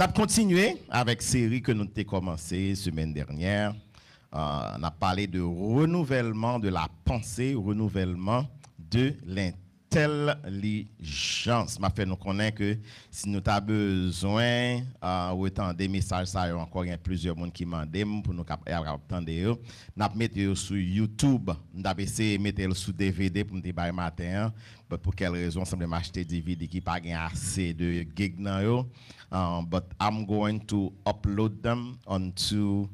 avons continué avec la série que nous avons commencé la semaine dernière. On a parlé de renouvellement de la pensée, renouvellement de l'intelligence. Je nous connaît que si nous avons besoin autant des messages, ça, encore il y a plusieurs personnes qui demandent pour nous attendre. Nous avons mis sur YouTube, nous avons essayé de mettre sur DVD pour nous dire matin. Pour quelle raison, simplement acheter des DVD qui n'ont pas assez de gigs. But I'm going to upload them onto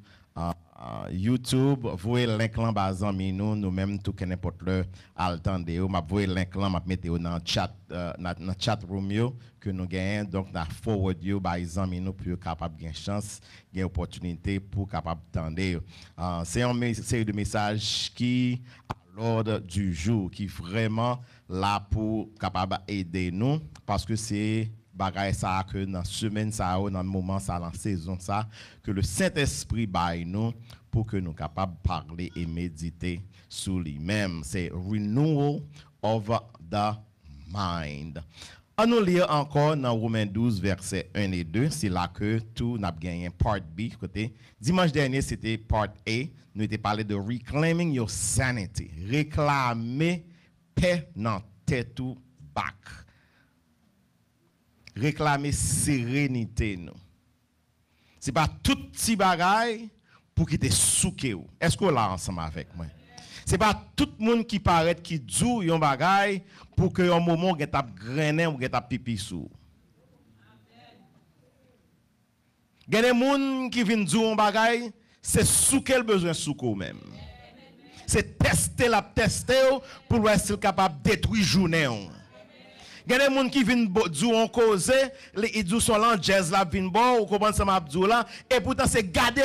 YouTube. Vous voyez le link là bas nous-mêmes tout que n'importe le attendre. Vous voyez le link là, m'a mettre dans le chat room que nous gagnons. Donc na forward you by nous pour capable gagner chance, gagner opportunité pour capable attendre. C'est une série de messages qui à l'ordre du jour qui vraiment là pour capable aider nous parce que c'est bagay ça que dans semaine ça dans le moment ça dans saison ça que le Saint-Esprit baille nous pour que nous capables parler et méditer sur lui-même. C'est renewal of the mind. On nous lire encore dans Romains 12 versets 1 et 2, c'est là que tout n'a gagné part B côté. Dimanche dernier c'était part A, nous était parlé de reclaiming your sanity, réclamer paix dans tête tout back. Réclamer sérénité nous. C'est pas tout petit bagaille pour qui te souké ou. Est-ce que là ensemble avec moi? C'est pas tout le monde qui paraît qui dou yon bagaille pour que un moment gen tap grainer ou gen tap pipi sou. Gen des moun qui vinn dou yon bagaille, c'est souké le besoin souko même. C'est tester la tester pour voir s'il capable détruire journée. Il y a des gens qui viennent dire en cause, ils disent son lan jazz la vinn bon ou comment ça m'abdou là et pourtant c'est garder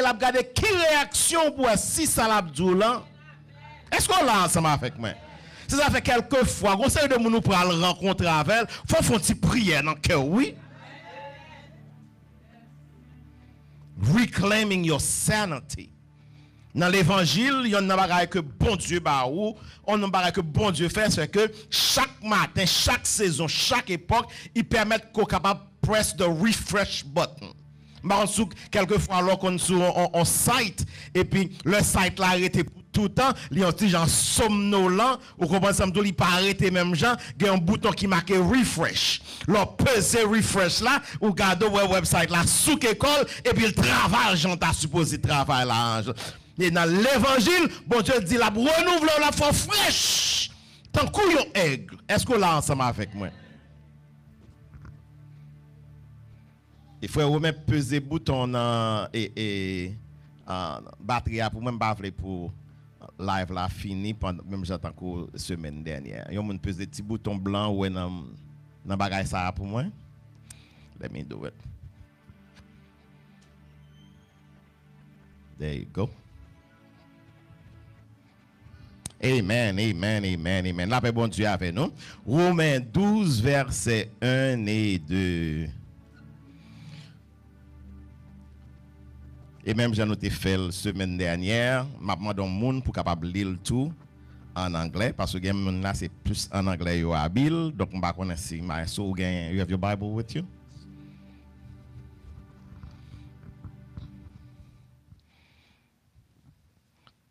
qui réaction pour si ça l'abdou là. Est-ce qu'on l'a ensemble avec moi? Si ça fait quelques fois, on sait de moun nous pour le rencontrer avec, faut faire une petite prière dans le cœur, oui. Reclaiming your sanity. Dans l'évangile, il y a un bagage que bon Dieu ba ou, on a un bagage que bon Dieu fait, c'est que chaque matin, chaque saison, chaque époque, il permet qu'on capable press the refresh button. Quelquefois alors qu'on sur on site et puis le site là arrêté pour tout le temps, il y a un petit genre somnolent ou comment ça me dit pas arrêté même gens, il y a un bouton qui marque refresh. Leur peser refresh là ou garder le website là sous école et puis le travail j'en t'a supposé travail là. Et dans l'évangile, bon Dieu dit la renouveler la foi fraîche. Tant qu'on yon aigle. Est-ce que là ensemble avec moi? Il faut remettre peser bouton et batterie pour même pas pour live là fini pendant même j'attends que semaine dernière. Yon moun peser petit bouton blanc ou dans bagage ça pour moi. Let me do it. There you go. Amen, amen, amen, amen. La paix bon Dieu avec nous. Romains 12, versets 1 et 2. Et même j'en ai fait la semaine dernière, m'a demandé au monde pour capable lire tout en anglais parce que là c'est plus en anglais yo habile donc on va connaître si my so gain you have your Bible with you.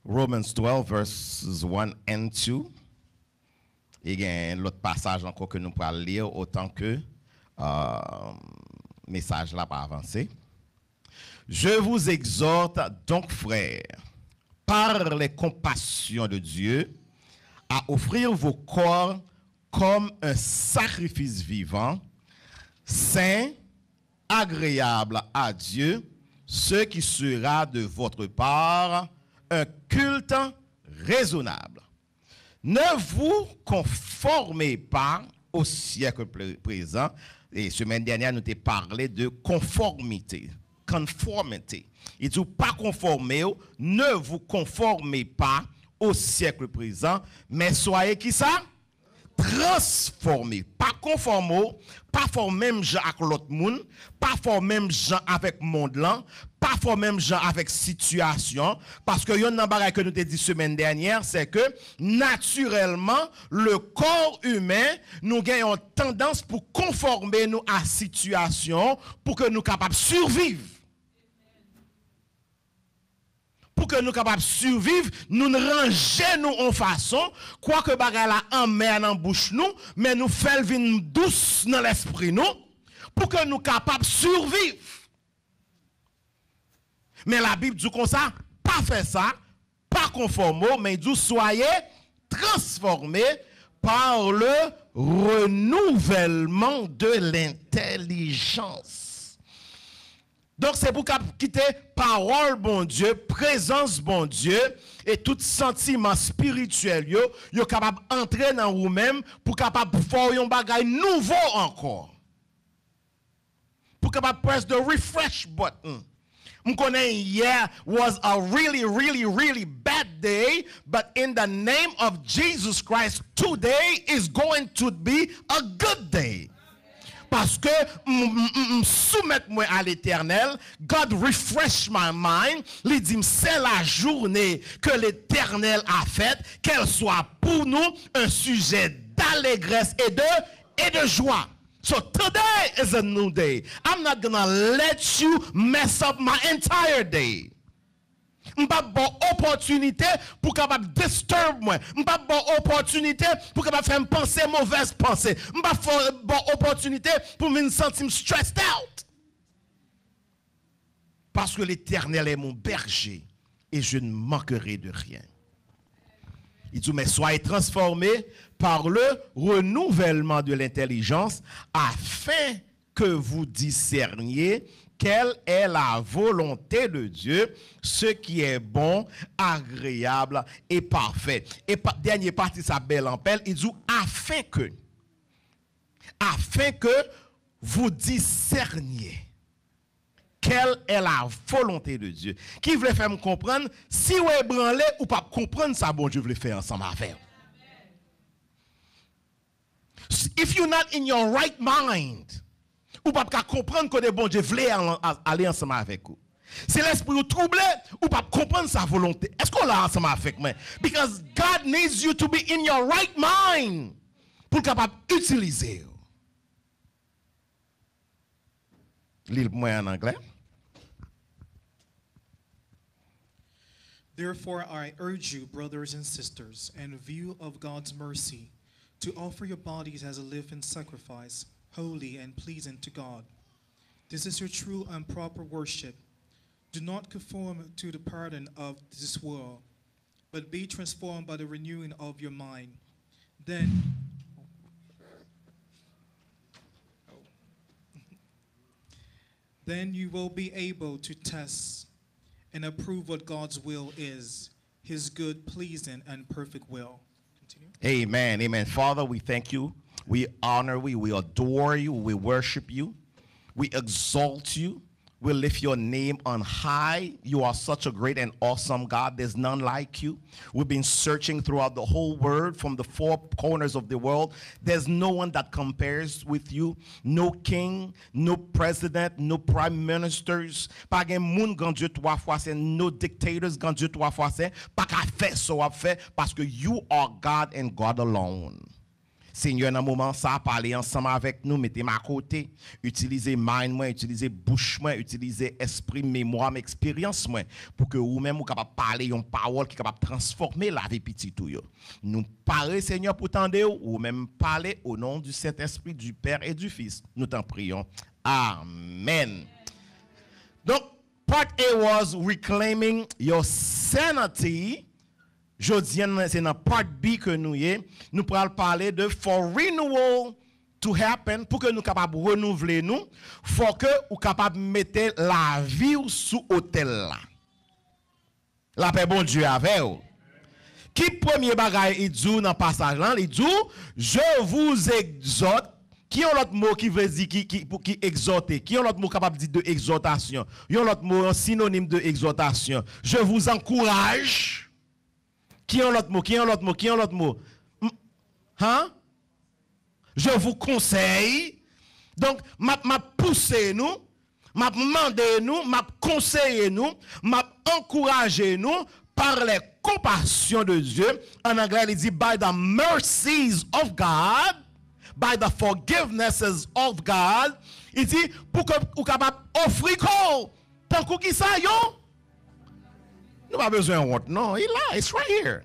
Romans 12 verses 1 and 2. Il y a l'autre passage encore que nous pourrons lire autant que message là pas avancé. Je vous exhorte donc, frères, par les compassions de Dieu, à offrir vos corps comme un sacrifice vivant, saint, agréable à Dieu, ce qui sera de votre part un culte raisonnable. Ne vous conformez pas au siècle présent. Et semaine dernière, nous avons parlé de conformité. Conformity. Il dit pas conformer, ne vous conformez pas au siècle présent, mais soyez qui ça? transformer, pas conformer, pas faire même gens avec l'autre monde, pas faire même gens avec monde là, pas faire même gens avec situation, parce que yon nan bagay que nous te dit semaine dernière, c'est que naturellement le corps humain nous gagnons tendance pour conformer nous à situation pour que nous capables survivre. Pour que nous capables survivre, nous ne rangeons nous en façon, quoi que bagay la en mer dans bouche nous, mais nous faisons vin douce dans l'esprit nous, pour que nous capables survivre. Mais la Bible dit comme ça, pas faire ça, pas conformer, mais dit soyez transformés par le renouvellement de l'intelligence. Donc c'est pour quitter parole bon Dieu, présence bon Dieu et tout sentiment spirituel yo capable entrer dans vous-même pour capable faire un bagay nouveau encore. Pour capable press the refresh button. Je connais hier was a really bad day, but in the name of Jesus Christ, today is going to be a good day. Parce que soumettre moi à l'Éternel, God refresh my mind, il dit c'est la journée que l'Éternel a faite, qu'elle soit pour nous un sujet d'allégresse et de joie. So today is a new day. I'm not gonna let you mess up my entire day. M'pas bon opportunité pour capable disturb moi. M'pas bon opportunité pour capable faire penser mauvaise pensée. M'pas bon opportunité pour me sentir stressed out. Parce que l'Éternel est mon berger et je ne manquerai de rien. Il dit mais soyez transformés par le renouvellement de l'intelligence afin que vous discerniez quelle est la volonté de Dieu, ce qui est bon, agréable et parfait. Et dernière partie, sa belle en pelle, il dit afin que vous discerniez quelle est la volonté de Dieu. Qui voulait faire me comprendre, si vous êtes branlé ou pas comprendre ça, bon Dieu voulait faire ensemble avec vous. If you're not in your right mind, ou pas comprendre que bon Dieu voulait aller ensemble avec vous. Si l'esprit est troublé, ou pas comprendre sa volonté. Est-ce qu'on l'a ensemble avec moi? Because God needs you to be in your right mind pour capable utiliser. Lire moi en anglais. Therefore, I urge you, brothers and sisters, in view of God's mercy, to offer your bodies as a living sacrifice, holy and pleasing to God. This is your true and proper worship. Do not conform to the pattern of this world, but be transformed by the renewing of your mind. Then you will be able to test and approve what God's will is, his good, pleasing, and perfect will. Continue. Amen. Amen. Father, we thank you. We honor you. We adore you. We worship you. We exalt you. We lift your name on high. You are such a great and awesome God. There's none like you. We've been searching throughout the whole world from the four corners of the world. There's no one that compares with you. No king, no president, no prime ministers. Pas gen moun gan Dieu trois fois c'est, no dictators gan Dieu trois fois c'est. Pas qu'à faire so à faire parce que you are God and God alone. Seigneur, dans un moment, ça, parler ensemble avec nous, mettez-moi à côté, utilisez mind, moi, utilisez bouche, moi, utilisez esprit, mémoire, expérience, moi, pour que vous-même, vous capable parler une parole qui est capable de transformer la vie petite. Nous parlons, Seigneur, pour tendre, ou même parler au nom du Saint-Esprit, du Père et du Fils. Nous t'en prions. Amen. Donc, part A was reclaiming your sanity. Jodi, c'est dans part B que nous pourrons parler de for renewal to happen, pour que nous capables renouveler nous, faut que nous capables mettre la vie sous hôtel là. La paix bon Dieu avec vous. Qui premier bagage il dit dans passage là, il dit je vous exhorte. Qui ont l'autre mot qui veut dire qui exhorter? Qui ont l'autre mot capable de dire de exhortation? Qui ont l'autre mot un synonyme de exhortation? Je vous encourage. Qui ont l'autre mot? Qui ont l'autre mot? Qui ont l'autre mot? Hein? je vous conseille. Donc, m'a poussé nous, m'a demandé nous, m'a conseillé nous, m'a encouragé nous par les compassions de Dieu. En anglais, il dit by the mercies of God, by the forgivenesses of God. Il dit pour que vous capable offrir quoi tant que qui ça yo. Nous pas besoin de honte, non, il là, it's right here.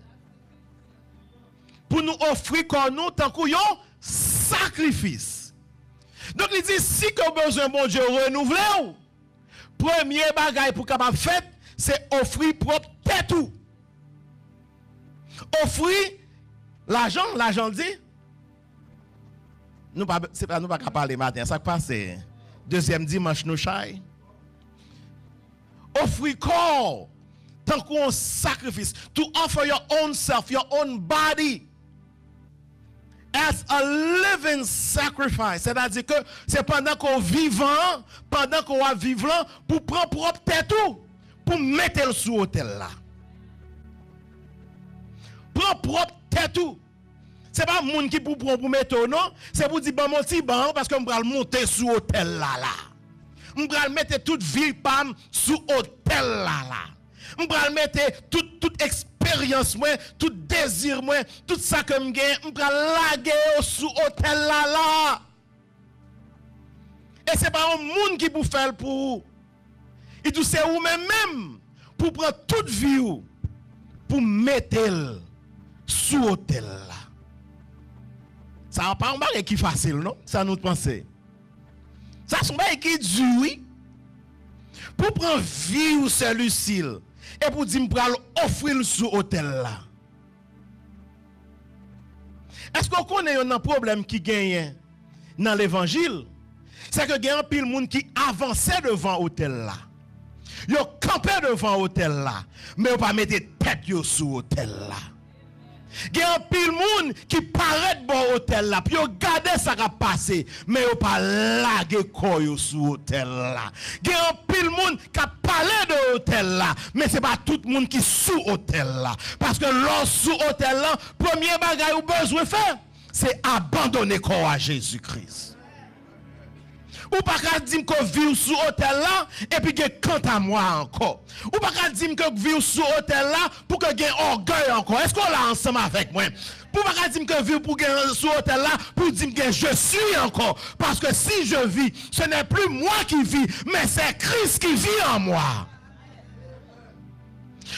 Pour nous offrir quoi nous tant que yo sacrifice. Donc il dit si que vous besoin bon Dieu renouveler, premier bagage pour capable faire c'est offrir propre tête tout. Offrir l'argent dit nous pas c'est pas nous pas parler matin ça passe deuxième dimanche nous chai. Offrir corps tant qu'on sacrifice to offer your own self, your own body as a living sacrifice. C'est-à-dire que c'est pendant qu'on vivant, pendant qu'on va vivant, pour prendre propre tête tout, pour mettre le sous hôtel là. Prends propre tête tout. C'est pas monde qui pour prendre pour mettre non, c'est pour dire bon mon petit ban parce que on va le monter sous hôtel là. On va mettre toute vie pam sous hôtel là. On va mettre toute expérience moi, tout désir moi, tout ça que me gagne, on va laguer sous hôtel là. Et c'est pas un monde qui pour faire pour. Il dit c'est vous même pour prendre toute vie pour mettre sous hôtel là. Ça va pas un bagage qui facile non, ça nous penser. Ça son bagage qui dur oui. Pour prendre vie ou c'est Lucille et pour dire m'pral offrir sous hôtel là. Est-ce qu'on connaît un problème qui gagne dans l'évangile? C'est que gagne un pile monde qui avançait devant hôtel là. Yo campé devant hôtel là, mais on pas mettre tête yo sous hôtel là. Gen un pile moun qui paraît bon hôtel là, puis yo gade ça qui passé, mais yo pas lagué koyo sous hôtel là. Gen un pile moun qui parlé de hôtel là, mais c'est pas tout moun qui sous hôtel là. Parce que l'on sous hôtel là, premier bagay ou besoin faire, c'est abandonner corps à Jésus-Christ. Ou pas qu'à dire que vivre sous hôtel là et puis que quant à moi encore. Ou pas qu'à dire que vivre sous hôtel là pour que gagne orgueil encore. Est-ce qu'on l'a ensemble avec moi? Pour pas qu'à dire que vivre pour gagner sous hôtel là pour dire que je suis encore. Parce que si je vis, ce n'est plus moi qui vis, mais c'est Christ qui vit en moi.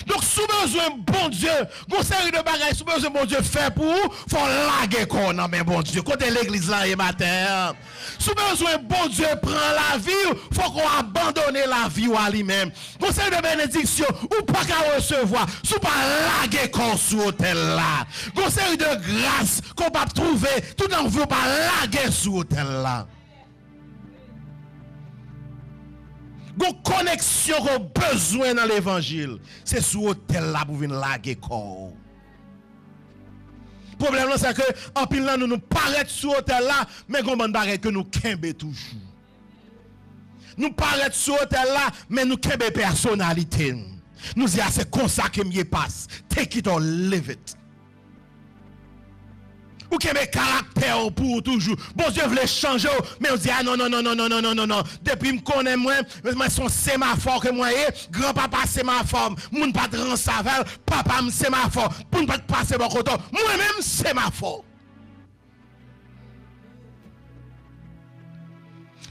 Donc, sous besoin bon Dieu, vous série de bagages, sous besoin bon Dieu fait pour vous, faut laguer qu'on a mais bon Dieu. Côté l'église là et matin. Sous besoin bon Dieu prend la vie, faut qu'on abandonne la vie à lui-même. Vous série de bénédiction, ou pas qu'à recevoir, sous pas laguer qu'on sous hôtel là. Vous série de grâce qu'on va trouver, tout en vous pas laguer sous hôtel là. Gon connexion qu'on besoin dans l'évangile, c'est sous hôtel là pour venir laguer corps. Problème là c'est que en pile là nous paraît sous hôtel là, mais gon ban barre que nous kembe toujours. Nous paraît sous hôtel là, mais nous kembe personnalité. Nous disons c'est comme ça que me passe. Take it or leave it. Ou que mes caractères pour toujours. Bon Dieu voulait changer, mais on dit ah non. Depuis me connais moi son sémaphore que moi grand-papa sémaphore, moun pas grand savel, papa me sémaphore, pour ne pas passer bon côté. Moi-même sémaphore.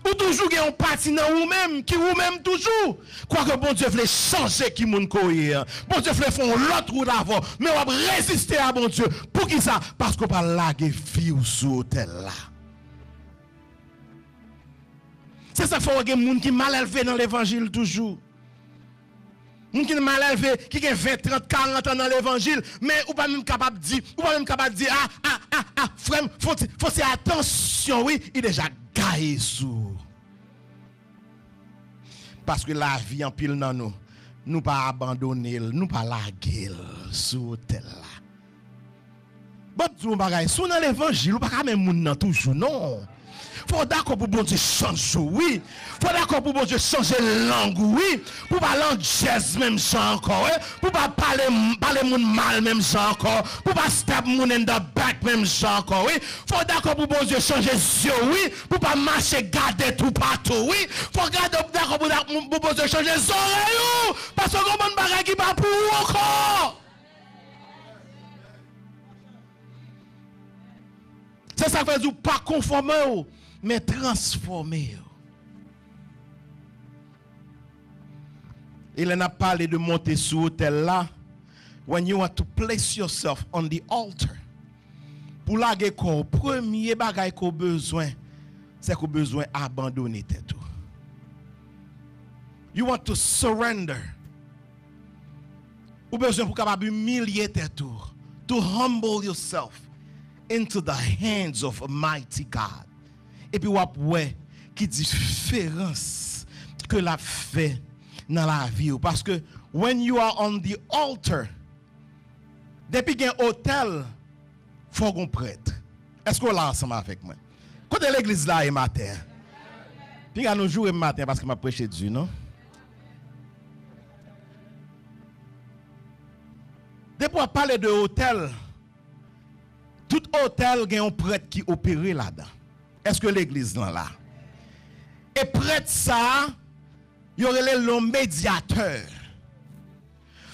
Ou toujours gen un parti dans ou même qui ou même toujours quoi que bon Dieu voulait changer qui moun koye. Bon Dieu voulait faire l'autre route avant, mais on va résister à bon Dieu. Pour qui ça? Parce qu'on pas laguer vie sous hôtel là. C'est ça qu'il faut gen moun qui mal élevé dans l'évangile toujours. Moun qui mal élevé qui a 20, 30, 40 ans dans l'évangile, mais ou pas même capable de dire, frère, faut faire attention, oui, il est déjà gaillé sous. Parce que la vie en pile dans nous pas abandonner, nous pas laguer sous hôtel là. Bon, tu bagay, sous dans l'évangile, ou pas même moun nan toujours, non. Faut d'accord pour bon Dieu changer, oui. Faut d'accord pour bon Dieu changer langue, oui. Pour pas langue jazz même ça encore, oui. Pour pas parler moun mal même ça encore. Pour pas stab moun in the back même ça encore, oui. Faut d'accord pour bon Dieu changer yeux, oui. Pour pas marcher garder tout partout, oui. Faut d'accord pour bon Dieu changer les oreilles, parce que mon bagage qui pas pour encore. C'est ça que veut dire pas conformer, mais transformer. Il en a parlé de monter sur l'autel là. When you want to place yourself on the altar. Pour la guerre, premier bagage qu'on besoin, c'est qu'on besoin abandonner tout. You want to surrender. Ou besoin pour capable humilier tout. To humble yourself into the hands of a mighty God. Et puis, ouais, qui différence que la fait dans la vie. Parce que, when you are on the altar, depuis qu'il y a un hôtel, il faut qu'on prêtre. Est-ce qu'on l'a ensemble avec moi? Quand l'église là est matin, puis nous jouons matin parce que m'a prêché Dieu, non? Depuis on parle de hôtel, tout hôtel a un prêtre qui opère là-dedans. Est-ce que l'église là? Et prêtre ça, il y aurait le médiateur.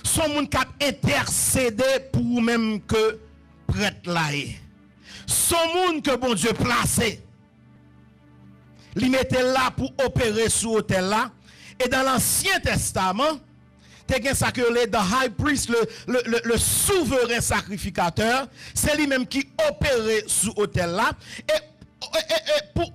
Son monde qui a intercédé pour même que prêtre là est. Son monde que bon Dieu placé. Il mettait là pour opérer sur hôtel là. Et dans l'Ancien Testament, c'est ça que le high priest, le souverain sacrificateur, c'est lui-même qui opérait sur hôtel là. Et pour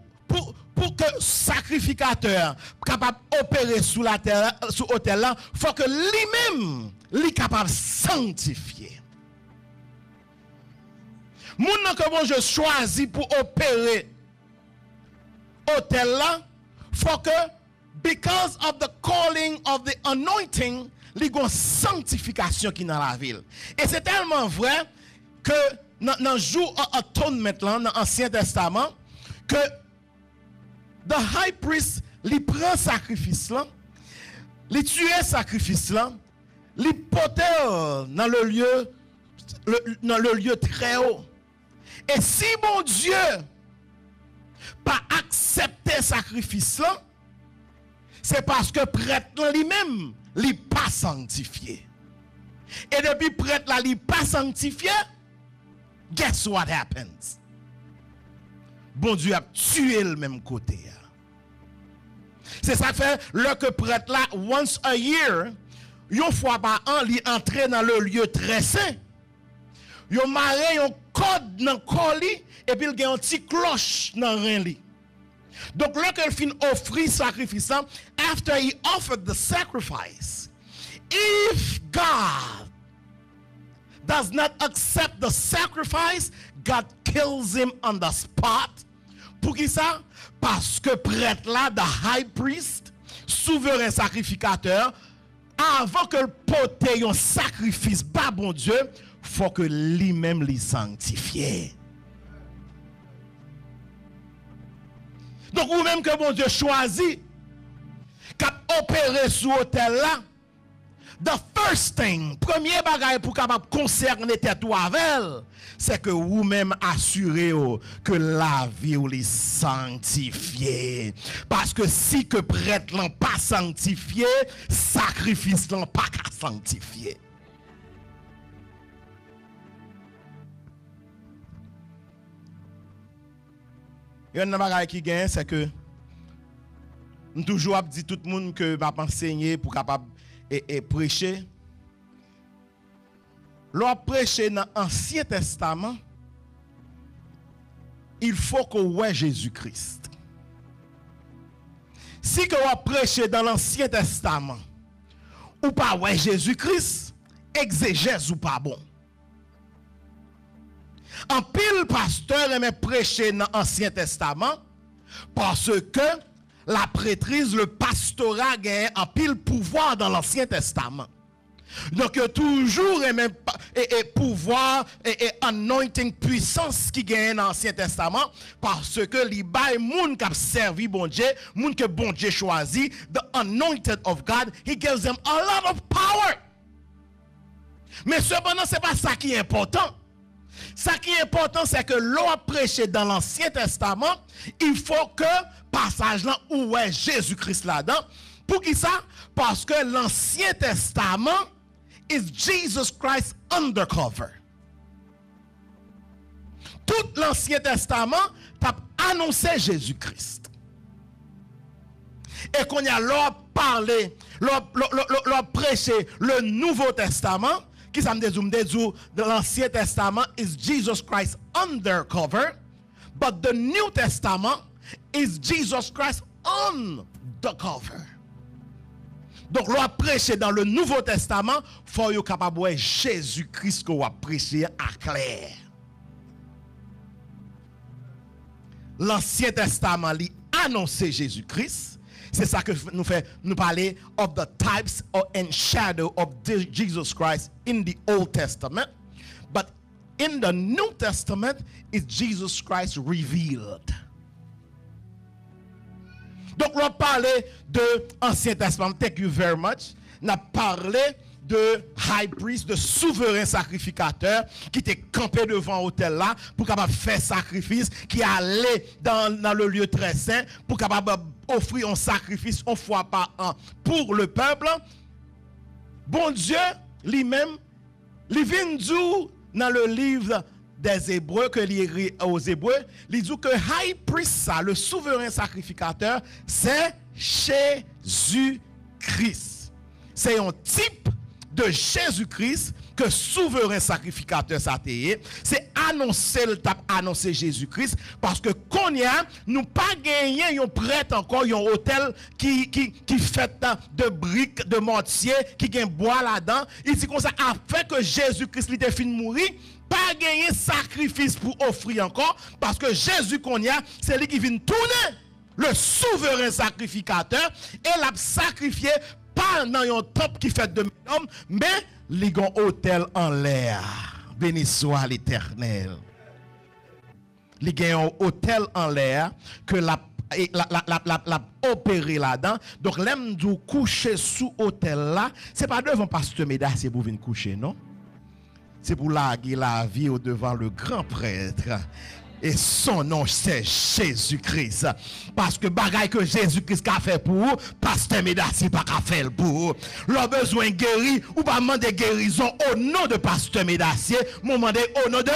que sacrificateur capable d'opérer sur la terre, sur hôtel là, il faut que lui-même lui capable de sanctifier. Moun que bon je choisis pour opérer hôtel là, faut que because of the calling of the anointing, il y a une sanctification qui est dans la ville. Et c'est tellement vrai que dans le jour atonement dans l'Ancien Testament, que the high priest, il prend sacrifice là, il tue sacrifice là, il porte dans le lieu très haut. Et si mon Dieu pas accepté sacrifice là, c'est parce que prêtre lui-même n'est pas sanctifié. Et depuis prêtre là n'est pas sanctifié, guess what happens? Bon Dieu a tué le même côté. C'est ça fait le que prêtre là once a year, une fois par an, il entre dans le lieu très saint. Il marre un code dans le colis et puis il y a un petit cloche dans le rein. Donc, lorsqu'il fin offrir sacrifice, after he offered the sacrifice, if God does not accept the sacrifice, God kills him on the spot. Pour qui ça? Parce que prêtre là, the high priest, souverain sacrificateur, avant que le pote un sacrifice, bah bon Dieu, faut que lui-même les sanctifie. Donc, ou même que bon Dieu choisit, qu'à opérer sur l'hôtel là, the first thing, premier bagage pour capable concerner tête ou avec, c'est que vous-même assurez que la vie ou les sanctifiée. Parce que si que prêtre l'en pas sanctifié, sacrifice l'en pas qu'à sanctifier. Il y a un bagage qui gagne, c'est que nous toujours dit tout le monde que va enseigner pour capable et prêcher. Lorsqu'on prêche dans l'Ancien Testament, il faut qu'on voit Jésus-Christ. Si on prêche dans l'Ancien Testament, ou pas ouais Jésus-Christ, exégèse ou pas bon. En pile pasteur aimait prêcher dans l'Ancien Testament parce que la prêtrise, le pastorat gagne en pile pouvoir dans l'Ancien Testament. Donc, il y a toujours et pouvoir et anointing puissance qui gagne dans l'Ancien Testament parce que les bails moun qui servi bon Dieu, moun que bon Dieu choisi, the anointed of God, he gives them a lot of power. Mais cependant, c'est pas ça qui est important. Ça qui est important, c'est que l'on a prêché dans l'Ancien Testament, il faut que passage là où est Jésus-Christ là-dedans. Pour qui ça? Parce que l'Ancien Testament is Jesus Christ undercover. Tout l'Ancien Testament t'a annoncé Jésus-Christ. Et qu'on y a l'on parlé, l'on prêché le Nouveau Testament, qui ça me dit de l'Ancien Testament is Jesus Christ undercover, but the New Testament is Jesus Christ on the cover. Donc, l'on a prêché dans le Nouveau Testament, il faut être capable de voir Jésus-Christ qu'on a prêché à clair. L'Ancien Testament lui annonçait Jésus-Christ. C'est ça que nous parler of the types and shadow of Jesus Christ in the Old Testament. But in the New Testament, is Jesus Christ revealed. Donc, on a parlé de l'Ancien Testament. Thank you very much. On a parlé de high priest, de souverain sacrificateur qui était campé devant l'autel là pour capable faire sacrifice, qui allait dans le lieu très saint pour capable offrir un sacrifice une fois par an pour le peuple. Bon Dieu lui-même, il vient dire dans le livre des Hébreux, que l'écrit aux Hébreux, il dit que high priest, ça, le souverain sacrificateur, c'est Jésus-Christ. C'est un type de Jésus-Christ que souverain sacrificateur ça t'est. C'est annoncer Jésus-Christ parce que qu'on y a, nous pas gagné un prêtre encore, un hôtel qui fait de briques, de mortier, qui gagne bois là-dedans. Il dit comme ça, afin que Jésus-Christ il fin mourir, pas gagner sacrifice pour offrir encore, parce que Jésus qu'on y a, c'est lui qui vient tourner le souverain sacrificateur et l'a sacrifié pas dans un temple qui fait de l'homme, mais les gars hôtel en l'air. Béni soit l'Éternel. Les gars un hôtel en l'air que la opéré là-dedans. Donc l'aime du coucher sous hôtel là, c'est pas devant pasteur Médas c'est pour venir coucher, non? C'est pour laguer la vie au devant le grand prêtre. Et son nom, c'est Jésus-Christ. Parce que bagaille que Jésus-Christ a fait pour vous, pasteur Médassi pas qu'à faire pour vous. Leur besoin guéri, ou pas demander guérison au nom de pasteur Médassi, vous demandez au nom de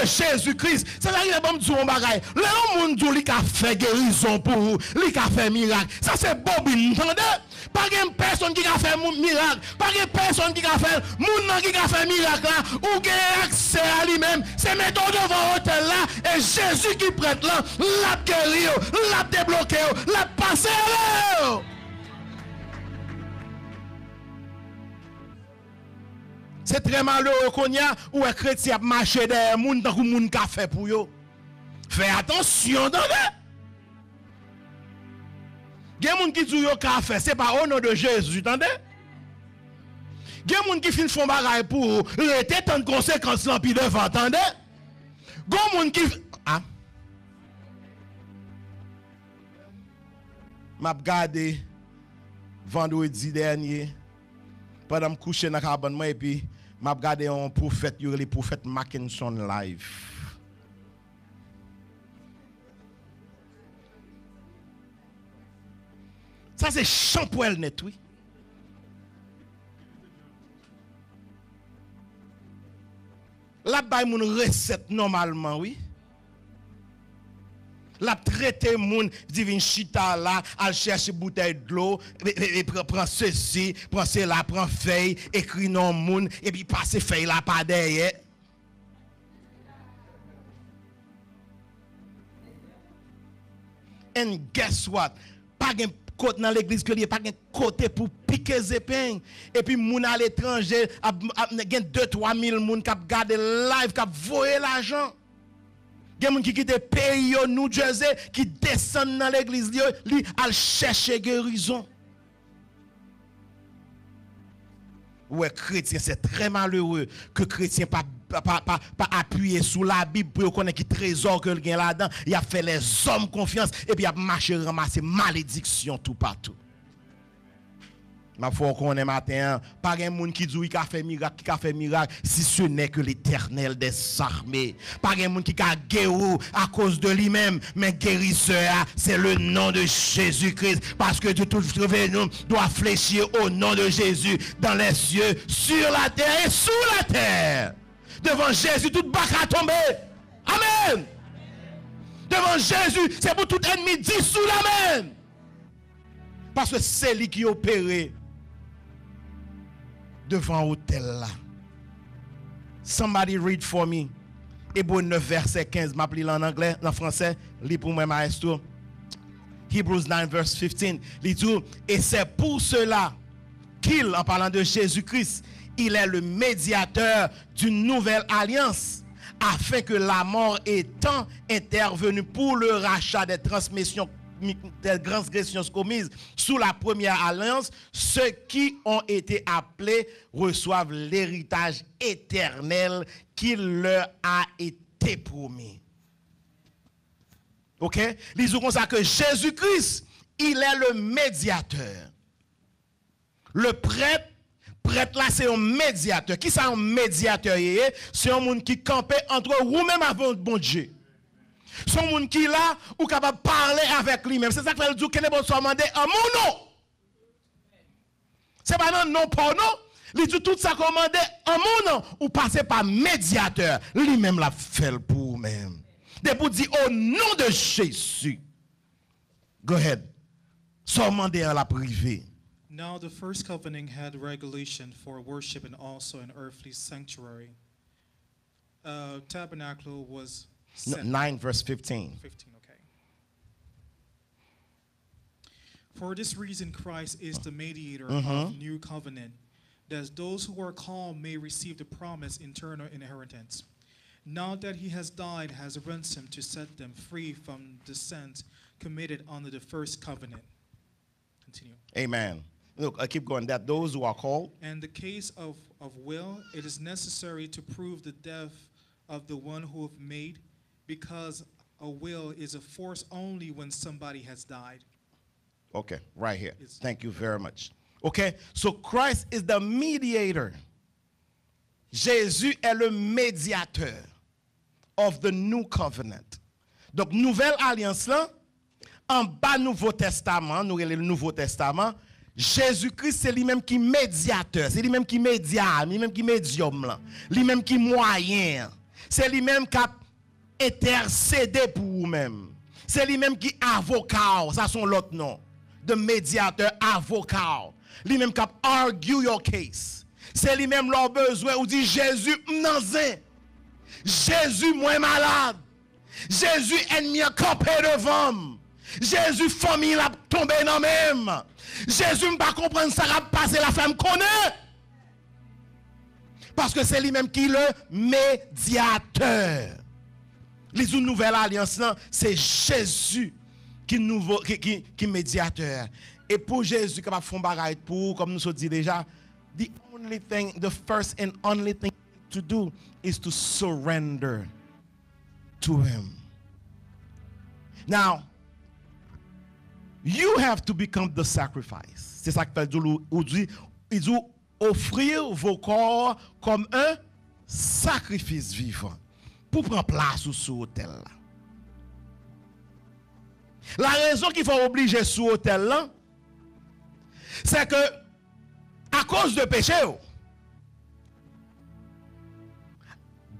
Jésus-Christ. C'est ça qui est bon de bagaille. Le monde qui a fait guérison pour vous, qui a fait miracle. Ça c'est Bobine, entendez? Pas une personne qui a fait miracle, pas une personne qui a fait miracle là, ou qui a accès à lui-même. C'est mettre devant l'hôtel là, et Jésus qui prête là, l'a guéri, l'a débloqué, l'a passé là. C'est très malheureux qu'on y a, ou un chrétien marché derrière moun dans moun ka fait pour yo. Fais attention dans le. Il y a des gens qui disent que café, ce n'est pas au nom de Jésus, entendez? Il y a des gens qui font des bagailles pour arrêter tant de conséquences là, puis devant, entendez? Il y a des gens qui. Ah? Je regardé vendredi dernier, pendant que je couchais dans le cabane, et puis je regardé un prophète, le prophète Mackinson live. Ça, c'est champoil net, oui. La baille mon recette normalement, oui. La traité moun divin chita là, al chercher bouteille de l'eau, et prend ceci, prend cela, prend feuille, écrit non moun, et puis passe feuille là par derrière. And guess what? Pas côté dans l'église que il n'y a pas de côté pour piquer les épingles. Et puis, moun à l'étranger, il y a 2-3 000 moun qui regardent live, qui voient l'argent. Il y a des gens qui quittent le pays, New Jersey, qui descendent dans l'église, ils chercher guérison. Ouais, chrétien, c'est très malheureux que chrétien pas appuyer sous la Bible pour connaître qui trésor que le gain là-dedans. Il a fait les hommes confiance et puis il a marché ramasser malédiction tout partout. Ma foi qu'on est matin, pas un monde qui dit qu'il a fait miracle, si ce n'est que l'Éternel des armées. Pas un monde qui a guéri à cause de lui-même, mais guérisseur, c'est le nom de Jésus-Christ. Parce que de tout nous doit fléchir au nom de Jésus dans les cieux, sur la terre et sous la terre. Devant Jésus, toute bac a tombé. Amen. Devant Jésus, c'est pour tout ennemi dissous. Amen. Parce que c'est lui qui opère devant l'hôtel là. Somebody read for me. Hébreux 9 verset 15. M'appelle en anglais, en français. Lis pour moi, maestro. Hebrews 9 verse 15. Il dit, et c'est pour cela qu'il, en parlant de Jésus-Christ, il est le médiateur d'une nouvelle alliance, afin que la mort étant intervenue pour le rachat des transmissions, des transgressions commises sous la première alliance, ceux qui ont été appelés reçoivent l'héritage éternel qui leur a été promis. Ok? Lisons comme ça que Jésus-Christ, il est le médiateur. Le prêtre là, c'est un médiateur. Qui c'est un médiateur? C'est un monde qui campait entre vous-même avant bon Dieu. C'est un monde qui là, ou capable de parler avec lui-même. C'est ça que fait le Dieu qu'il est bon soit demandé en mon nom. C'est pas non, non, pas non. Il dit tout ça commandé en mon nom. Ou passer par médiateur. Lui-même l'a fait pour vous-même. De pour dire au nom de Jésus. Go ahead. Soit demandé à la privée. Now the first covenant had regulation for worship and also an earthly sanctuary. Tabernacle was set. 9 verse 15. 15, okay. For this reason, Christ is the mediator of new covenant, that those who are called may receive the promised eternal inheritance. Now that he has died, has ransomed to set them free from the sins committed under the first covenant. Continue. Amen. Look, I keep going. That those who are called. And the case of will, it is necessary to prove the death of the one who have made, because a will is a force only when somebody has died. Okay, right here. Thank you very much. Okay, so Christ is the mediator. Jésus est le médiateur of the new covenant. Donc, nouvelle alliance là, en bas Nouveau Testament, nous avons le Nouveau Testament, Jésus-Christ, c'est lui-même qui médiateur, c'est lui-même qui médium, lui-même qui médium, lui-même qui moyen, c'est lui-même qui a intercédé pour vous-même, c'est lui-même qui avocat, ça son l'autre nom, de médiateur, avocat, lui-même qui a argue your case, c'est lui-même leur besoin, ou dit Jésus, m'nanzin, Jésus, moi malade, Jésus, ennemi a campé devant, Jésus, famille a tombé dans même. Jésus ne pas comprendre ça va passer la femme connaît. Parce que c'est lui-même qui est le médiateur. Les nouvelles alliances, c'est Jésus qui est médiateur. Et pour Jésus, qui va faire un bagage pour, comme nous avons dit déjà, the first and only thing to do is to surrender to him. Now, you have to become the sacrifice. C'est ça que il dit offrir vos corps comme un sacrifice vivant pour prendre place sur l'autel là. La raison qu'il faut obliger sur l'autel là, c'est que à cause de péché,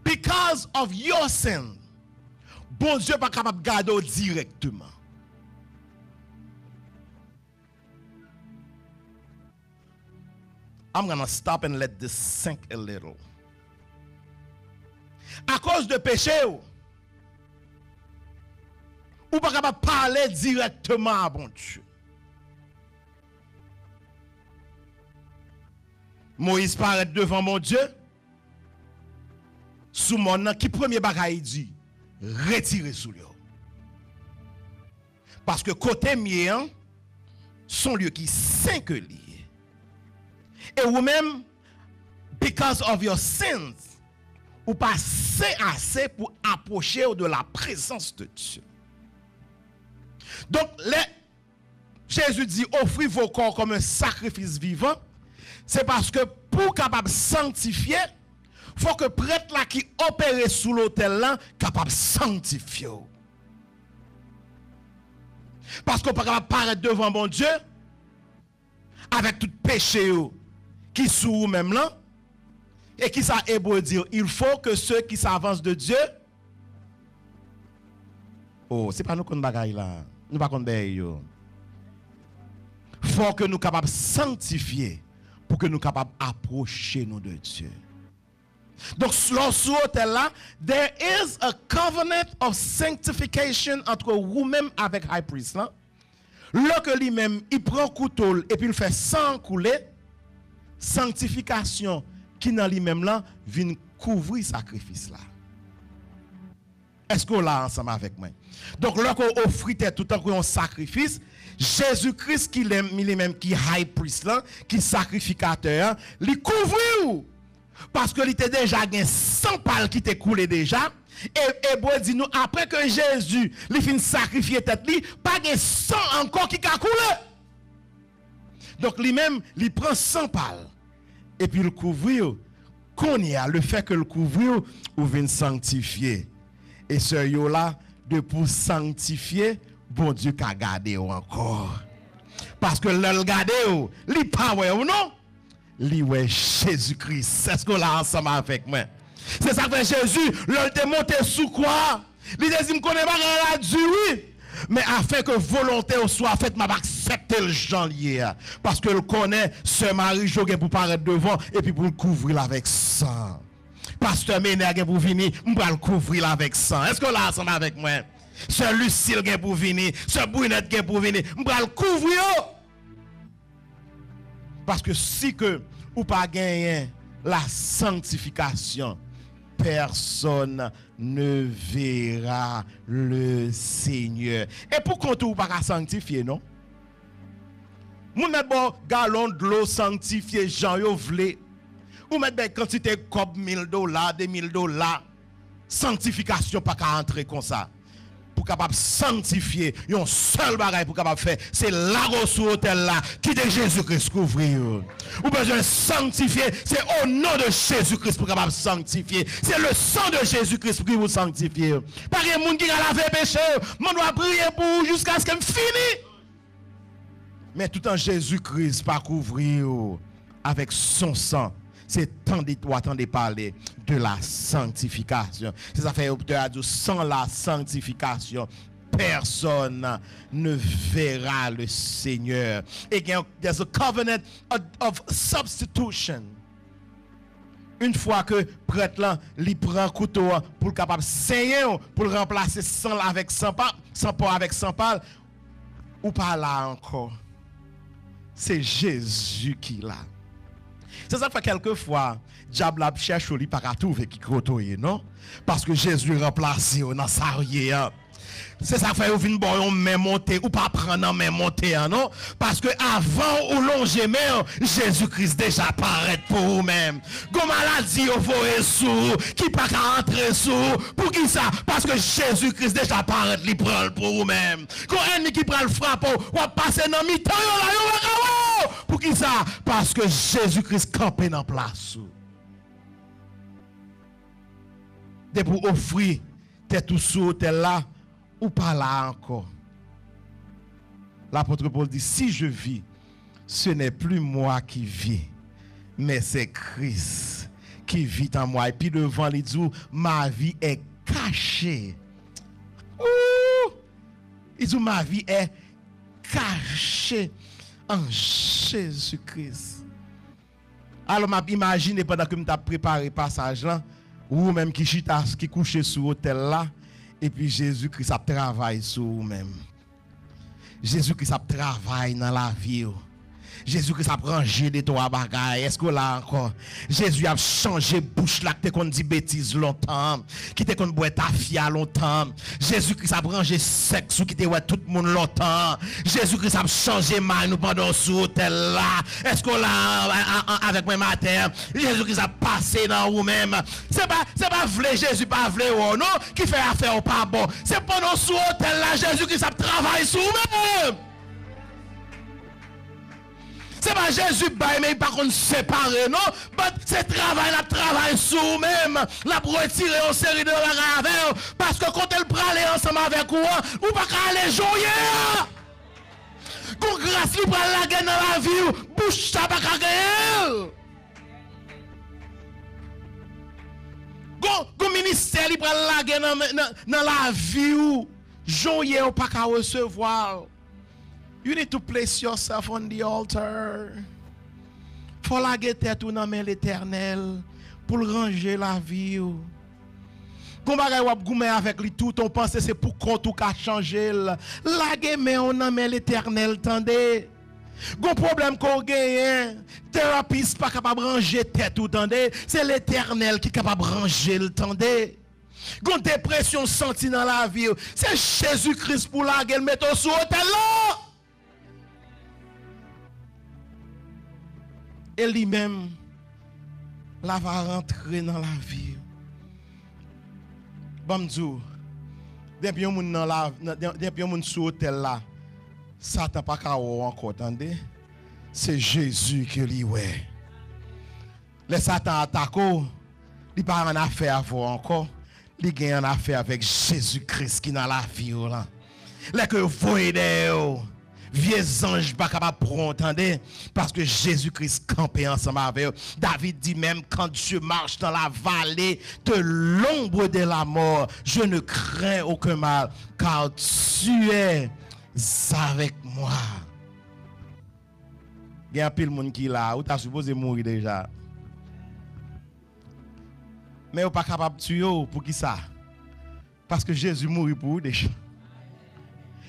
because of your sin, bon Dieu pas capable de garder directement. I'm going to stop and let this sink a little. À cause de péché, ou pas capable de parler directement à bon Dieu. Moïse paraît devant mon Dieu. Sous mon nom, qui premier bagaille dit? Retirez sous lui. Parce que côté mien, son lieu qui saint que lié. Et vous-même, because of your sins, ou pas assez pour approcher de la présence de Dieu. Donc, Jésus dit, offrez vos corps comme un sacrifice vivant. C'est parce que pour capable sanctifier, il faut que prêtre là qui opère sous l'autel là, capable sanctifier. Parce qu'on peut pas paraître devant mon Dieu avec tout péché qui sous vous-même là. Et qui ça est beau dire, il faut que ceux qui s'avancent de Dieu. Oh, c'est pas nous qu'on bagaille là. Nous pas qu'on bagaille. Il faut que nous capables sanctifier pour que nous capables approcher nous de Dieu. Donc, sur l'autel là, there is a covenant of sanctification entre vous-même avec high priest là. Lorsque lui-même, il prend couteau et puis il fait sang couler, sanctification qui dans lui-même là, vient couvrir sacrifice là. Est-ce qu'on l'a ensemble avec moi? Donc, lorsqu'on offre tout en un sacrifice, Jésus-Christ qui est lui-même qui high priest là, qui sacrificateur, il couvre. Parce que il était déjà un sang pâle qui était coulé déjà. Et bon dit nous après que Jésus lui fin sacrifier tête li, pas de sang encore qui a coulé. Donc lui-même, il prend sang pâle et puis il couvre. Qu'on y a le fait que le couvre ou vient sanctifier. Et ce yo là de pour sanctifier, bon Dieu qu'a gardé encore. Parce que le garder li pas ou non? Li ouais Jésus-Christ. Est-ce qu'on l'a ensemble avec moi? C'est ça que Jésus, l'on te monté sous quoi? Il dit, me connaît pas, il a dit oui. Mais afin que volonté soit faite, m'a accepté le janvier. Parce que le connaît, ce mari, je pour paraître devant, et puis pour le couvrir avec sang. Pasteur Ménère pour venir, je vais le couvrir avec sang. Est-ce que là, ensemble avec moi? Ce Lucille pour venir, ce Brunette pour venir, je vais le couvrir. Parce que si que ou pas gagner la sanctification, personne ne verra le Seigneur. Et pourquoi tu pas sanctifier, non? Moun met bon galon de l'eau sanctifié, Jean yo vle. Ou met ben quantité comme $1000, $2000. Sanctification pas qu'à entrer comme ça. Pour capable sanctifier, un seul bagage pour capable faire, c'est la sous hôtel là qui de Jésus-Christ couvrir. Ou besoin sanctifier, c'est au nom de Jésus-Christ pour capable sanctifier. C'est le sang de Jésus-Christ pour vous sanctifier. Pas de monde qui a lavé péché, on doit prier pour jusqu'à ce qu'il finisse. Mais tout en Jésus-Christ pas couvrir avec son sang. C'est tant de parler de la sanctification. C'est ça fait dire sans la sanctification, personne ne verra le Seigneur. Et there's a covenant of substitution. Une fois que prêtre là, il prend couteau pour capable saigner, pour remplacer sang avec sang pas avec sang pâle, ou pas là encore. C'est Jésus qui l'a. C'est ça que quelquefois, diable a cherché lui pas à trouver qui crotoye, non? Parce que Jésus remplace dans sa rien. C'est ça que fait ou bon même monter ou pas prendre même monter, non? Parce que avant ou longer Jésus-Christ déjà paraît pour vous-même. Comme maladie au voye sous qui pas qu'à entrer sous pour qui ça? Parce que Jésus-Christ déjà paraît li prend pour vous-même. Quand ennemi qui prend le frappe ou passer dans mi-temps là pour qui ça? Parce que Jésus-Christ campé dans place. De pour offrir tête tout sous hôtel là ou pas là encore. L'apôtre Paul dit, si je vis, ce n'est plus moi qui vis, mais c'est Christ qui vit en moi. Et puis devant les dit, ma vie est cachée. Ouh! Il dit, ma vie est cachée en Jésus-Christ. Alors, je m'imagine pendant que je t'ai préparé le passage là, ou même qui couche sur l'hôtel là, et puis Jésus-Christ a travaillé sur vous-même. Jésus-Christ a travaillé dans la vie. Jésus-Christ a rangé des trois bagailles. Est-ce que là encore, Jésus a changé bouche là, qui te qu'on dit bêtises longtemps, qui te qu'on boit ta fia longtemps. Jésus-Christ a rangé sexe qui te ouais tout le monde longtemps. Jésus-Christ a changé mal nous pendant ce hôtel là. Est-ce que là, avec moi matin, Jésus-Christ a passé dans vous-même. C'est pas vrai, Jésus pas vrai, oh, non, qui fait affaire au pas bon. C'est pendant ce hôtel là, Jésus-Christ a travaillé sur vous-même. C'est pas Jésus, mais il par contre séparé, non? C'est travail sur vous-même. La pour retirer une série de bagages parce que quand elle prend aller ensemble avec vous, ou pas aller jouer. Quand grâce lui prend la gueule dans la vie, bouche ça pas gagner. Quand ministère lui prend la gueule dans la vie, jouer ou pas recevoir. You need to place yourself on the altar. Faut la tête ou dans l'Éternel pour ranger la vie. Quand bagay wap goumen avec lui tout on pense c'est pour compte ou ka changer la mais on dans l'Éternel tendez. Gon problème qu'on gagne thérapeute pas capable ranger tête ou tendez, c'est l'Éternel qui capable ranger le tendez. Gon dépression senti dans la vie, c'est Jésus-Christ pour la gueule mettre sur hôtel là. Et lui-même, là va rentrer dans la vie. Bon Dieu, depuis un monde dans la, depuis un monde sur hôtel là, Satan pas qu'à encore, attendez. C'est Jésus qui lui ouais. Le Satan attaque, il pas en affaire avec encore, il gagne en affaire avec Jésus-Christ qui dans la vie là. Là que vous voyez vieux anges pas capable prendre, entendez, parce que Jésus-Christ campait ensemble avec eux. David dit même quand je marche dans la vallée de l'ombre de la mort, je ne crains aucun mal, car tu es avec moi. Il y a un pile monde qui là, ou t'as supposé mourir déjà. Mais vous pas capable de tuer pour qui ça? Parce que Jésus mourit pour vous déjà.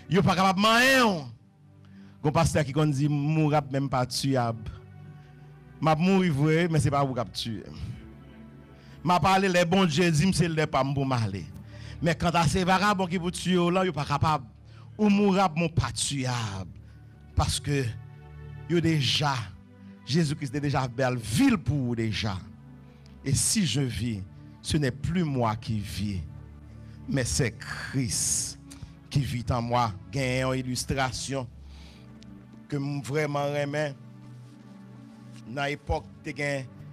Vous pas capable de mourir. Gon pasteur qui dit mourir même pas tuable. M'a mourir vrai mais c'est pas vous qui tuer. M'a parlé les bons Dieu dit c'est le pas pour m'aller. Mais quand à ces vagabonds qui vous tuer là, yo pas capable ou mourir mon pas tuable parce que yo déjà Jésus-Christ est déjà belle ville pour vous déjà. Et si je vis, ce n'est plus moi qui vis, mais c'est Christ qui vit en moi. Gagne une illustration que vraiment remets dans l'époque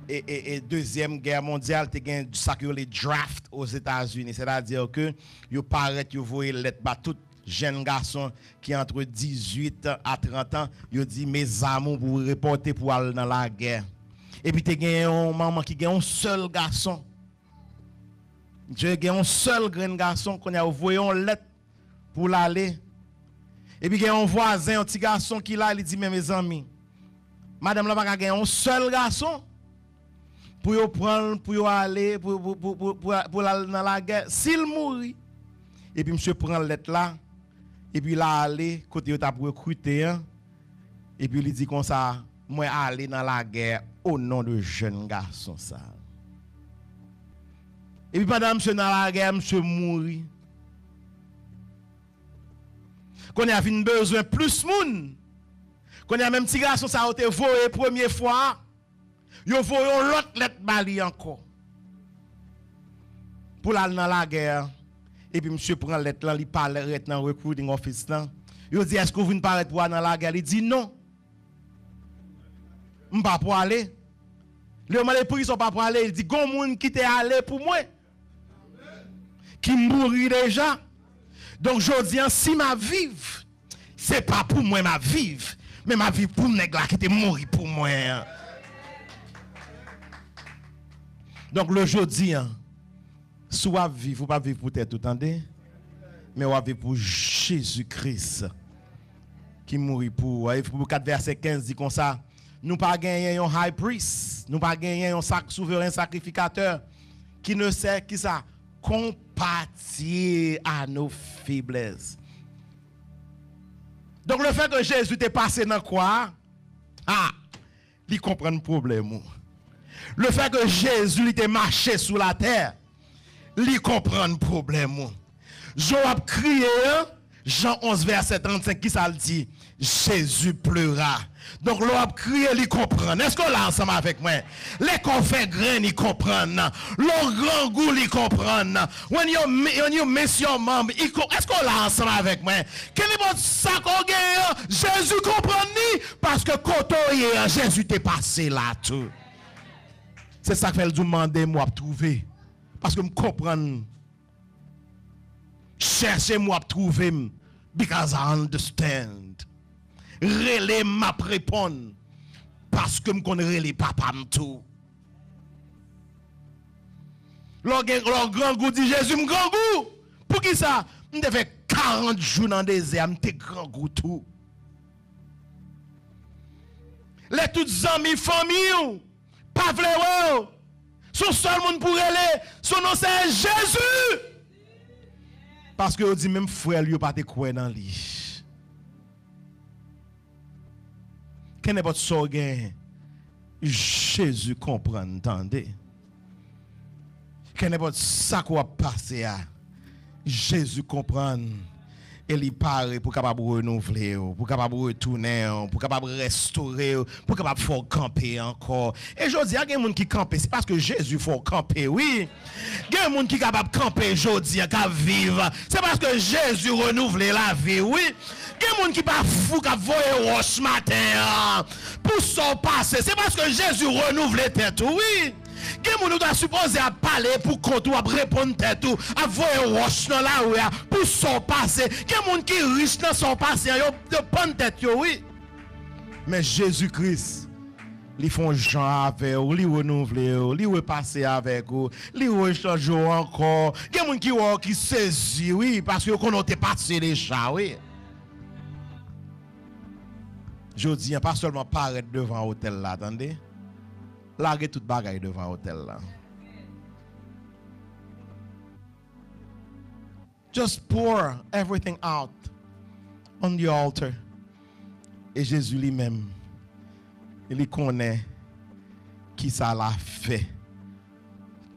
et deuxième guerre mondiale tu gain ça que les draft aux États-Unis, c'est-à-dire que yo paraît yo voyez lettre ba tout jeune garçon qui entre 18 à 30 ans, yo dit mes amours pour reporter pour aller dans la guerre. Et puis tu gain un maman qui gain un seul garçon. Je gain un seul grand garçon qu'on a envoyé une lettre pour l'aller. Et puis il y a un voisin, un petit garçon qui là, il dit mes amis, madame là va gagner un seul garçon pour y prendre pour aller pour aller dans la guerre s'il mourit. Et puis monsieur prend la lettre là et puis là aller côté il t'a recruté et puis il dit comme ça moi aller dans la guerre au nom de jeune garçon ça. Et puis pendant monsieur dans la guerre monsieur mourit. Qu'on a vu besoin plus moun. Qu'on a même petit garçon ça a été volé première fois. Yo voyé l'autre lettre bali encore. Pour aller dans la guerre. Et puis monsieur prend lettre là, il parle dans recruiting office là. Yo dit est-ce que vous venez paraître pour aller dans la guerre? Il dit non. M'pas pour aller. Le mal pour ils sont pas pour aller, il dit gon moun qui t'est allé pour moi. Qui mourit déjà. Donc je dis si ma vive, c'est pas pour moi ma vive, mais ma vie pour nèg là qui t'est mort pour moi. Donc le jeudi, soit vivre, ou pas vivre pour tête, entendez? Mais on va vivre pour Jésus-Christ qui mourit pour. Pour 4 verset 15 dit comme ça, nous pas gagner un high priest, nous pas gagner un souverain sacrificateur qui ne sait qui ça compatir à nos faiblesses. Donc le fait que Jésus t'est passé dans quoi? Ah, il comprend le problème. Le fait que Jésus était marché sous la terre, il comprend le problème. Jean a crié, Jean 11, verset 35, qui ça le dit? Jésus pleura. Donc, l'on a crié, il comprend. Est-ce qu'on l'a ensemble avec moi? Les qu'on fait grain, ils comprennent. L'on grand goût, ils comprennent. When you miss your mom, est-ce qu'on l'a ensemble avec moi? Quel est votre sac au guerre? Jésus comprend ni parce que quand Jésus t'est passé là tout. C'est ça que fait le demander moi à trouver. Parce que je comprends. Cherchez-moi à trouver. Because I understand. Relais m'a répondre. Parce que je connais les papas tout. Leur grand goût dit Jésus, mon grand goût. Pour qui ça? Je fait 40 jours dans le désert, je grand goût tout. Les toutes amis, familles, pas vrai, son seul monde pour aller, son nom c'est Jésus. Parce que on dit même frère, lui, pas te croire dans lui. Quel est votre sorgin? Jésus comprend, entendez. Quel est votre sac ou passer à? Jésus comprend. Et il paraît pour capable renouveler, pour capable retourner, pour capable restaurer, pour capable faire camper encore. Et je dis, il y a des gens qui campent, c'est parce que Jésus faut camper, oui. Il y a des gens qui sont capables de camper aujourd'hui, qui vivre, c'est parce que Jésus renouvelle la vie, oui. Il y a des gens qui ne sont pas fous, qui voient ce matin, pour s'en passer, c'est parce que Jésus renouvelle tête, oui. Quelqu'un nous doit supposer à parler pour qu'on doit répondre tête ou à voir roche dans la rue pour son passé. Quelqu'un qui est riche dans son passé, il prend tête oui. Mais Jésus-Christ, ils font gens avec vous, ils renouvelent, ils repassent avec vous, ils rechange encore. Quelqu'un qui saisit oui parce que qu'on a passé déjà oui. Je dis pas seulement paraître devant l'hôtel là, attendez. Larguez toute bagaille devant l'hôtel là. Just pour everything out on the altar. Et Jésus lui-même, il connaît qui ça l'a fait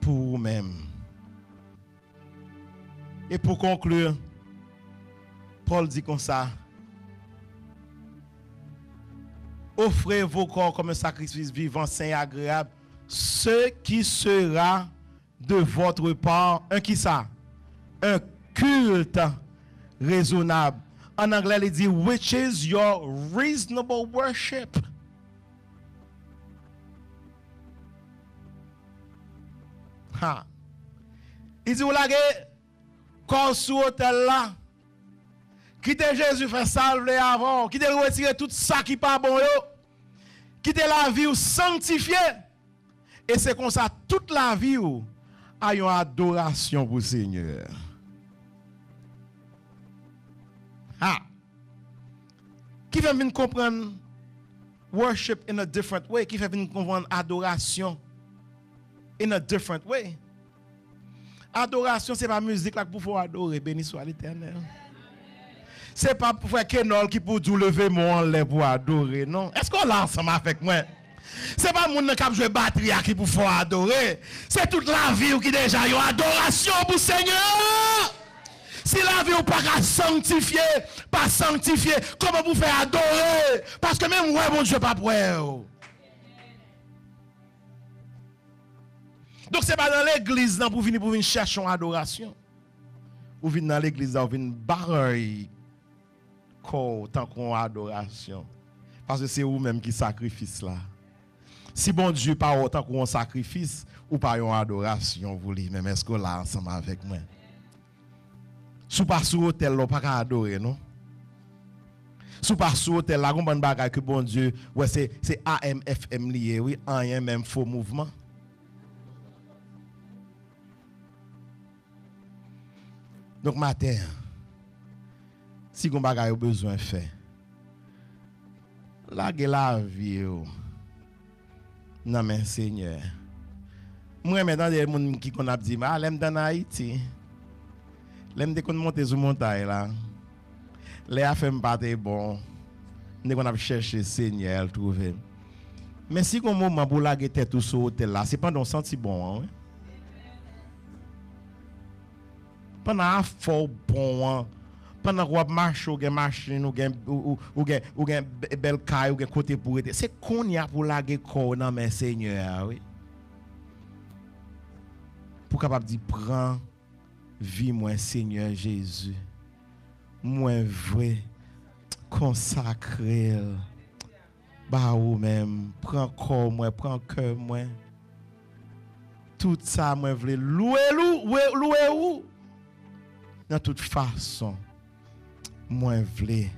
pour vous-même. Et pour conclure, Paul dit comme ça. Offrez vos corps comme un sacrifice vivant, saint et agréable, ce qui sera de votre part, un qui ça? Un culte raisonnable. En anglais, il dit, which is your reasonable worship. Ha. Il dit, vous l'avez, corps sous hôtel là. Quittez Jésus fait salver avant, quittez retirer tout ça qui pas bon yo. Quittez la vie ou sanctifier. Et c'est comme ça toute la vie ou a une adoration pour le Seigneur. Ah. Qui fait venir comprendre worship in a different way, qui fait venir comprendre adoration in a different way. Adoration c'est pas musique là pour pouvoir adorer, béni soit l'Éternel. C'est pas pour faire Kenol qui pour lever mon lait pour adorer, non. Est-ce qu'on l'a ensemble avec moi? C'est pas mon qui jouer batterie qui pour faire adorer. C'est toute la vie qui déjà a une adoration pour le Seigneur. Si la vie ou pas sanctifier, comment vous faire adorer? Parce que même moi, mon Dieu, pas pour elle. Donc c'est pas dans l'église pour venir chercher une adoration. Ou venir dans l'église pour venir barrer tant qu'on adoration. Parce que c'est vous-même qui sacrifice là. Si bon Dieu pas autant qu'on sacrifice ou pas une adoration vous lui-même, est-ce que là ensemble avec moi? Sous pas sur hôtel là pas adorer non? Sous pas sur hôtel là bon bagage que bon Dieu ouais c'est AMFM lié oui, un même faux mouvement. Donc matin si vous avez besoin de faire, lâchez la vie. Non, mais Seigneur. Moi, maintenant, il y a des gens qui ont dit, ah, l'aime dans Haïti. L'aime de monter sur montagne là. Les affaires me pas bon. Nous avons cherché le Seigneur, trouver. Mais si on moment pour la tête tout sur hôtel là, c'est pendant senti bon. Hein? Pendant un fort bon. Pendant qu'on marche ou une machine ou une belle caille ou un côté pour être. C'est qu'on y a pour la corps dans mes Seigneur, oui. Pour capable dire prends vie moi Seigneur Jésus. Moi vrai consacré. Bah ou même prends corps moi, prends cœur moi. Tout ça moi vle louer ou dans toute façon. Moi vle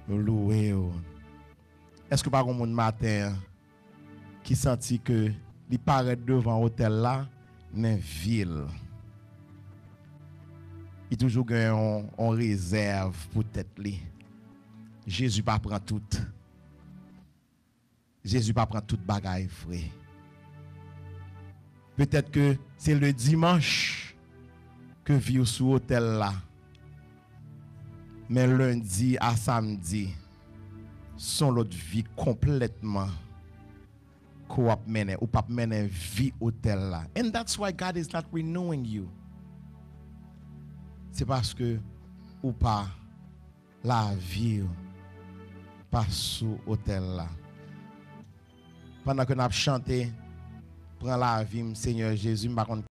louer ou. Est-ce que par un monde matin qui senti que il paraît devant hôtel là dans ville. Il toujours gagne en réserve pour tête li. Jésus pas prend tout. Jésus pas prend toute bagaille vrai. Peut-être que c'est le dimanche que vit sous hôtel là. Mais lundi à samedi sont l'autre vie complètement qu'on mène ou pas mener vie hôtel là. And that's why God is not renewing you. C'est parce que ou pas la vie pas sous hôtel là. Pendant que nous avons chanté prends la vie Seigneur Jésus, par contre